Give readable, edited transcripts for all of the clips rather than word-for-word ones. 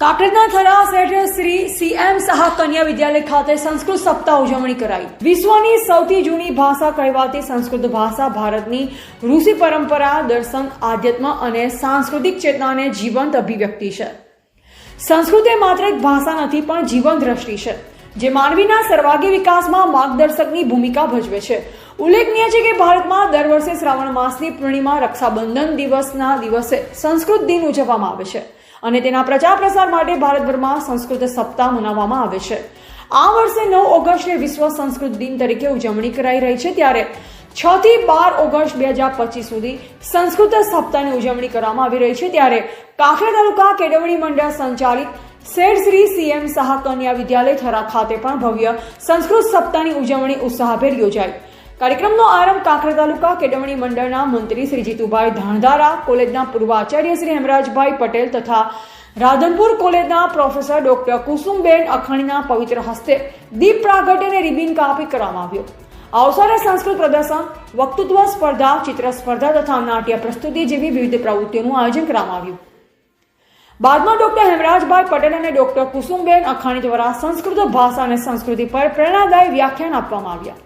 કાકરેજના થરા શેઠ Shri CM Shah કન્યા વિદ્યાલય ખાતે સંસ્કૃત સપ્તાહ ઉજવણી કરાઈ। વિશ્વની સૌથી જૂની ભાષા કહેવાતી સંસ્કૃત ભાષા ભારતની ઋષિ પરંપરા, દર્શન, આધ્યાત્મ અને સાંસ્કૃતિક ચેતનાને જીવંત અભિવ્યક્તિ છે। સંસ્કૃત એ માત્ર એક ભાષા નથી પણ જીવન દ્રષ્ટિ છે જે માનવીના સર્વાંગી વિકાસમાં માર્ગદર્શકની ભૂમિકા ભજવે છે। ઉલ્લેખનીય છે કે ભારતમાં દર વર્ષે શ્રાવણ માસની પૂર્ણિમા રક્ષાબંધન દિવસના દિવસે સંસ્કૃત દિન ઉજવવામાં આવે છે અને તેના પ્રચાર પ્રસાર માટે ભારતભરમાં સંસ્કૃત સપ્તાહ મનાવવામાં આવે છે। આ વર્ષે 9 ઓગસ્ટે વિશ્વ સંસ્કૃત દિન તરીકે ઉજવણી કરાઈ રહી છે, ત્યારે 6 થી 12 ઓગસ્ટ 2025 સુધી સંસ્કૃત સપ્તાહની ઉજવણી કરવામાં આવી રહી છે। ત્યારે કાંકરેજ તાલુકા કેળવણી મંડળ સંચાલિત શેઠ શ્રી CM શાહ કન્યા વિદ્યાલય થરા ખાતે પણ ભવ્ય સંસ્કૃત સપ્તાહની ઉજવણી ઉત્સાહભેર યોજાઈ। કાર્યક્રમનો આરંભ કાંકરેજ તાલુકા કેળવણી મંડળના મંત્રી શ્રી જીતુભાઈ ધાણધારા, કોલેજના પૂર્વ આચાર્ય શ્રી હેમરાજભાઈ પટેલ તથા રાધનપુર કોલેજના પ્રોફેસર ડોક્ટર કુસુમબેન અખાણીના પવિત્ર હસ્તે દીપ પ્રાગટ્ય અને રિબિન કાપી કરવામાં આવ્યો। આ અવસરે સંસ્કૃત પ્રદર્શન, વક્તૃત્વ સ્પર્ધા, ચિત્ર સ્પર્ધા તથા નાટ્ય પ્રસ્તુતિ જેવી વિવિધ પ્રવૃત્તિઓનું આયોજન કરવામાં આવ્યું। બાદમાં ડોક્ટર હેમરાજભાઈ પટેલ અને ડોક્ટર કુસુમબેન અખાણી દ્વારા સંસ્કૃત ભાષા અને સંસ્કૃતિ પર પ્રેરણાદાયી વ્યાખ્યાન આપવામાં આવ્યા।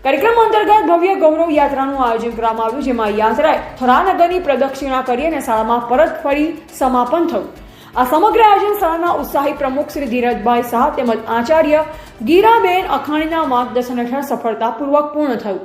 કાર્યક્રમ અંતર્ગત ભવ્ય ગૌરવ યાત્રાનું આયોજન કરવામાં આવ્યું, જેમાં યાત્રાએ થરા નગરની પ્રદક્ષિણા કરી અને શાળામાં પરત ફરી સમાપન થયું। આ સમગ્ર આયોજન શાળાના ઉત્સાહી પ્રમુખ શ્રી ધીરજભાઈ શાહ તેમજ આચાર્ય ગીરાબેન અખાણીના માર્ગદર્શન હેઠળ સફળતાપૂર્વક પૂર્ણ થયું।